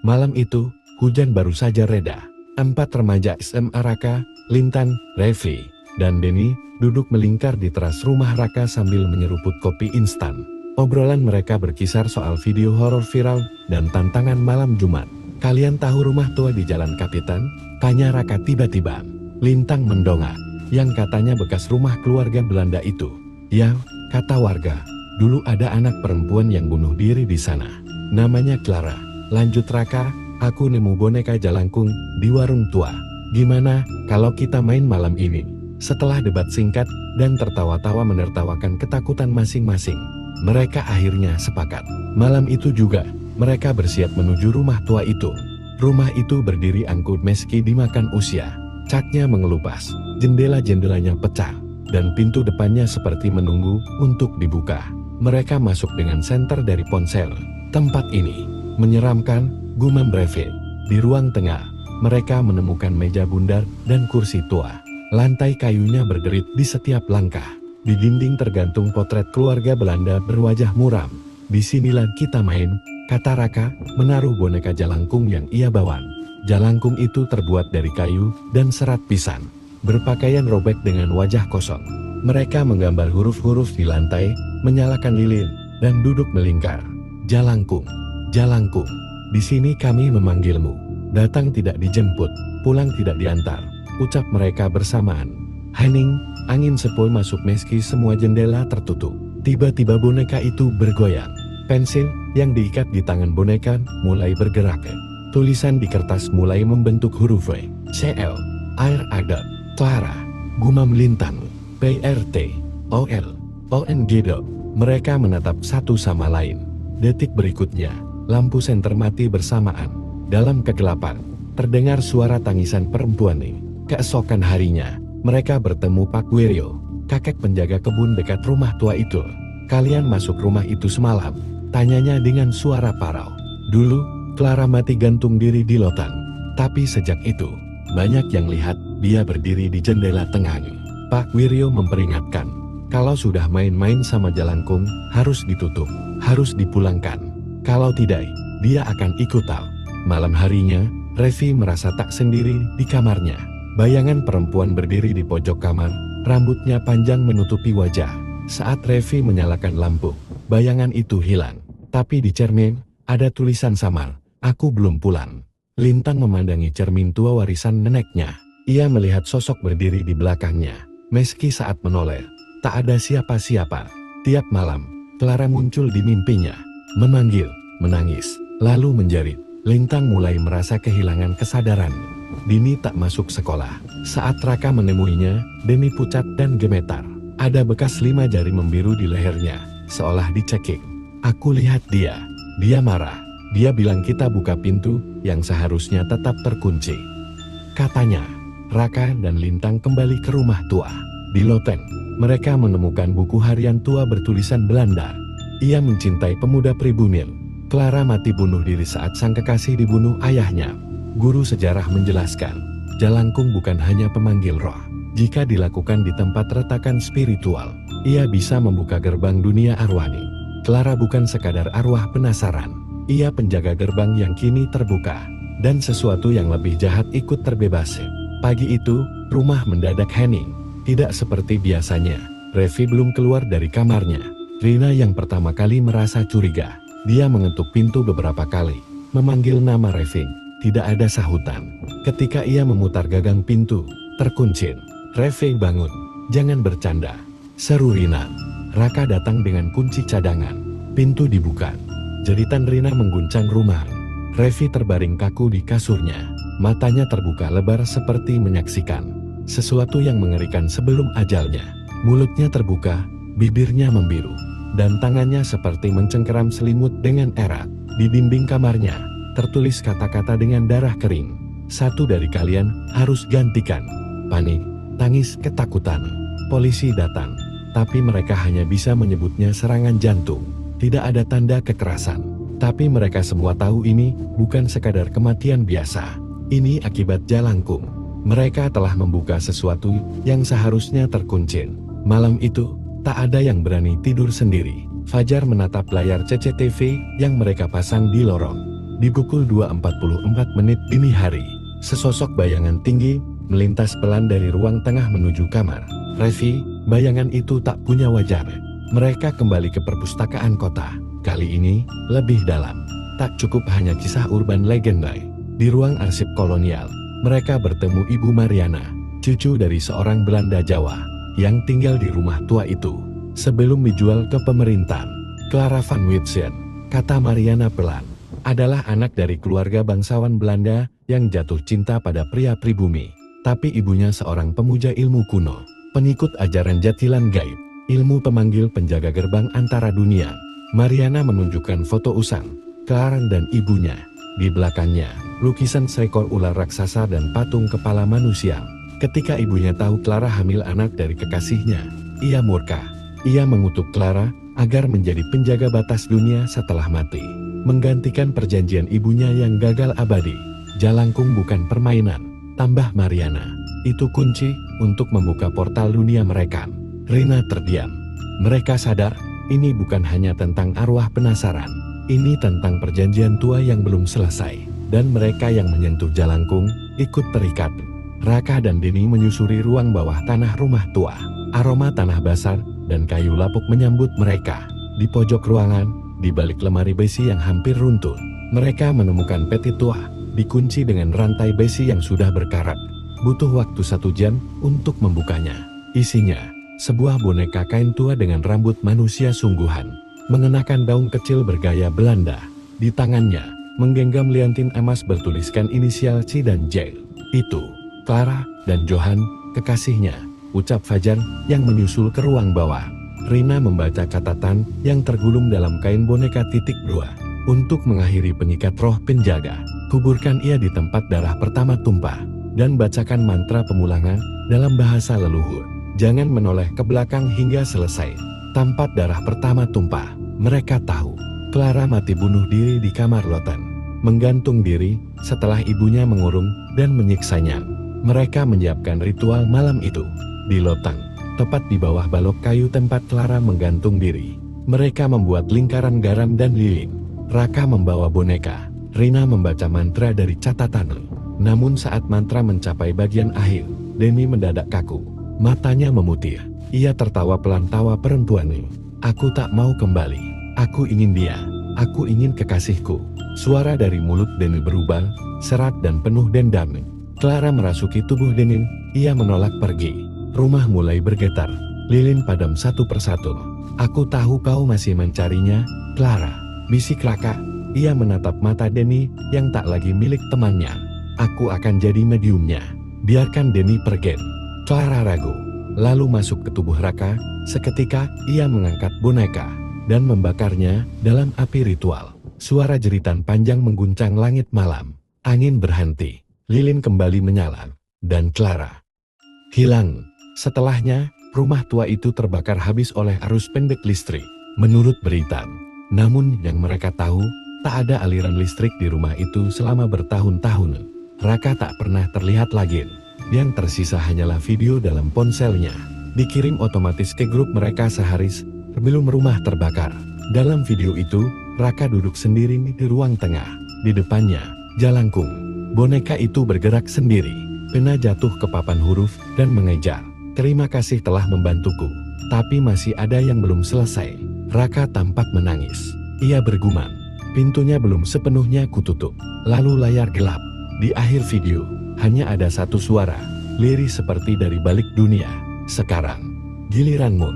Malam itu, hujan baru saja reda. 4 remaja SMA Raka, Lintan, Revi, dan Denny duduk melingkar di teras rumah Raka sambil menyeruput kopi instan. Obrolan mereka berkisar soal video horor viral dan tantangan malam Jumat. "Kalian tahu rumah tua di Jalan Kapitan?" tanya Raka tiba-tiba. Lintang mendongak, yang katanya bekas rumah keluarga Belanda itu. "Ya," kata warga, "dulu ada anak perempuan yang bunuh diri di sana. Namanya Clara." Lanjut Raka, "Aku nemu boneka Jalangkung di warung tua. Gimana kalau kita main malam ini?" Setelah debat singkat dan tertawa-tawa menertawakan ketakutan masing-masing, mereka akhirnya sepakat. Malam itu juga, mereka bersiap menuju rumah tua itu. Rumah itu berdiri angkuh meski dimakan usia. Catnya mengelupas, jendela-jendelanya pecah, dan pintu depannya seperti menunggu untuk dibuka. Mereka masuk dengan senter dari ponsel. Tempat ini menyeramkan, gumam Brevet. Di ruang tengah, mereka menemukan meja bundar dan kursi tua. Lantai kayunya berderit di setiap langkah. Di dinding tergantung potret keluarga Belanda berwajah muram. "Disinilah kita main," kata Raka, menaruh boneka Jalangkung yang ia bawa. Jalangkung itu terbuat dari kayu dan serat pisan, berpakaian robek dengan wajah kosong. Mereka menggambar huruf-huruf di lantai, menyalakan lilin, dan duduk melingkar. "Jalangkung, Jalangkung, di sini kami memanggilmu. Datang tidak dijemput, pulang tidak diantar," ucap mereka bersamaan. Hening, angin sepoi masuk meski semua jendela tertutup. Tiba-tiba boneka itu bergoyang. Pensil yang diikat di tangan boneka mulai bergerak. Tulisan di kertas mulai membentuk huruf V, CL, air adat, Clara, gumam Lintang, PRT, OL, ONG. Mereka menatap satu sama lain. Detik berikutnya, lampu senter mati bersamaan. Dalam kegelapan, terdengar suara tangisan perempuan. Keesokan harinya, mereka bertemu Pak Wiryo, kakek penjaga kebun dekat rumah tua itu. "Kalian masuk rumah itu semalam?" tanyanya dengan suara parau. "Dulu, Clara mati gantung diri di lotang. Tapi sejak itu, banyak yang lihat dia berdiri di jendela tengah." Pak Wiryo memperingatkan, "Kalau sudah main-main sama Jalangkung, harus ditutup, harus dipulangkan. Kalau tidak, dia akan ikut tahu." Malam harinya, Revi merasa tak sendiri di kamarnya. Bayangan perempuan berdiri di pojok kamar, rambutnya panjang menutupi wajah. Saat Revi menyalakan lampu, bayangan itu hilang. Tapi di cermin, ada tulisan samar, "Aku belum pulang." Lintang memandangi cermin tua warisan neneknya. Ia melihat sosok berdiri di belakangnya. Meski saat menoleh, tak ada siapa-siapa. Tiap malam, Clara muncul di mimpinya, memanggil, menangis, lalu menjerit. Lintang mulai merasa kehilangan kesadaran. Dini tak masuk sekolah. Saat Raka menemuinya, Deni pucat dan gemetar. Ada bekas 5 jari membiru di lehernya, seolah dicekik. "Aku lihat dia. Dia marah. Dia bilang kita buka pintu yang seharusnya tetap terkunci," katanya. Raka dan Lintang kembali ke rumah tua. Di loteng, mereka menemukan buku harian tua bertulisan Belanda. Ia mencintai pemuda pribumi. Clara mati bunuh diri saat sang kekasih dibunuh ayahnya. Guru sejarah menjelaskan, Jalangkung bukan hanya pemanggil roh. Jika dilakukan di tempat retakan spiritual, ia bisa membuka gerbang dunia arwani. Clara bukan sekadar arwah penasaran. Ia penjaga gerbang yang kini terbuka. Dan sesuatu yang lebih jahat ikut terbebas. Pagi itu, rumah mendadak hening. Tidak seperti biasanya, Revi belum keluar dari kamarnya. Rina yang pertama kali merasa curiga. Dia mengetuk pintu beberapa kali, memanggil nama Revi. Tidak ada sahutan. Ketika ia memutar gagang pintu, terkunci. "Revi, bangun. Jangan bercanda," seru Rina. Raka datang dengan kunci cadangan. Pintu dibuka. Jeritan Rina mengguncang rumah. Revi terbaring kaku di kasurnya. Matanya terbuka lebar seperti menyaksikan sesuatu yang mengerikan sebelum ajalnya. Mulutnya terbuka, bibirnya membiru, dan tangannya seperti mencengkeram selimut dengan erat. Di dinding kamarnya, tertulis kata-kata dengan darah kering. "Satu dari kalian harus gantikan." Panik, tangis, ketakutan. Polisi datang, tapi mereka hanya bisa menyebutnya serangan jantung. Tidak ada tanda kekerasan. Tapi mereka semua tahu ini bukan sekadar kematian biasa. Ini akibat Jalangkung. Mereka telah membuka sesuatu yang seharusnya terkunci. Malam itu, tak ada yang berani tidur sendiri. Fajar menatap layar CCTV yang mereka pasang di lorong. Di pukul 2.44 menit dini hari, sesosok bayangan tinggi melintas pelan dari ruang tengah menuju kamar Revi. Bayangan itu tak punya wajah. Mereka kembali ke perpustakaan kota. Kali ini lebih dalam. Tak cukup hanya kisah urban legenda. Di ruang arsip kolonial, mereka bertemu Ibu Mariana, cucu dari seorang Belanda Jawa, yang tinggal di rumah tua itu sebelum dijual ke pemerintahan. Clara van Witsen, kata Mariana pelan, adalah anak dari keluarga bangsawan Belanda yang jatuh cinta pada pria pribumi. Tapi ibunya seorang pemuja ilmu kuno, pengikut ajaran jatilan gaib, ilmu pemanggil penjaga gerbang antara dunia. Mariana menunjukkan foto usang Clara dan ibunya. Di belakangnya, lukisan seekor ular raksasa dan patung kepala manusia. Ketika ibunya tahu Clara hamil anak dari kekasihnya, ia murka. Ia mengutuk Clara agar menjadi penjaga batas dunia setelah mati, menggantikan perjanjian ibunya yang gagal abadi. Jalangkung bukan permainan, tambah Mariana. Itu kunci untuk membuka portal dunia mereka. Rina terdiam. Mereka sadar, ini bukan hanya tentang arwah penasaran. Ini tentang perjanjian tua yang belum selesai. Dan mereka yang menyentuh Jalangkung ikut terikat. Raka dan Deni menyusuri ruang bawah tanah rumah tua. Aroma tanah basah dan kayu lapuk menyambut mereka. Di pojok ruangan, di balik lemari besi yang hampir runtuh, mereka menemukan peti tua, dikunci dengan rantai besi yang sudah berkarat. Butuh waktu 1 jam untuk membukanya. Isinya, sebuah boneka kain tua dengan rambut manusia sungguhan, mengenakan daun kecil bergaya Belanda. Di tangannya, menggenggam liantin emas bertuliskan inisial C dan J. Itu, Clara dan Johan, kekasihnya, ucap Fajar yang menyusul ke ruang bawah. Rina membaca catatan yang tergulung dalam kain boneka titik 2. Untuk mengakhiri pengikat roh penjaga, kuburkan ia di tempat darah pertama tumpah, dan bacakan mantra pemulangan dalam bahasa leluhur. Jangan menoleh ke belakang hingga selesai. Tempat darah pertama tumpah, mereka tahu. Clara mati bunuh diri di kamar Lotan, menggantung diri setelah ibunya mengurung dan menyiksanya. Mereka menyiapkan ritual malam itu di Lotang, tepat di bawah balok kayu tempat Clara menggantung diri. Mereka membuat lingkaran garam dan lilin. Raka membawa boneka. Rina membaca mantra dari catatan. Namun saat mantra mencapai bagian akhir, Deni mendadak kaku. Matanya memutih. Ia tertawa pelan, tawa perempuan. Aku tak mau kembali. Aku ingin dia. Aku ingin kekasihku. Suara dari mulut Deni berubah, serat dan penuh dendam. Clara merasuki tubuh Deni. Ia menolak pergi. Rumah mulai bergetar. Lilin padam satu persatu. Aku tahu kau masih mencarinya, Clara, bisik Raka. Ia menatap mata Deni yang tak lagi milik temannya. Aku akan jadi mediumnya. Biarkan Deni pergi. Clara ragu, lalu masuk ke tubuh Raka. Seketika ia mengangkat boneka dan membakarnya dalam api ritual. Suara jeritan panjang mengguncang langit malam. Angin berhenti, lilin kembali menyala, dan Clara hilang. Setelahnya, rumah tua itu terbakar habis oleh arus pendek listrik, menurut berita. Namun yang mereka tahu, tak ada aliran listrik di rumah itu selama bertahun-tahun. Raka tak pernah terlihat lagi. Yang tersisa hanyalah video dalam ponselnya, dikirim otomatis ke grup mereka sehari sebelum rumah terbakar. Dalam video itu, Raka duduk sendiri di ruang tengah. Di depannya, Jalangkung. Boneka itu bergerak sendiri. Pena jatuh ke papan huruf dan mengejar. Terima kasih telah membantuku. Tapi masih ada yang belum selesai. Raka tampak menangis. Ia bergumam. Pintunya belum sepenuhnya kututup. Lalu layar gelap. Di akhir video, hanya ada satu suara, lirih seperti dari balik dunia. Sekarang, giliranmu.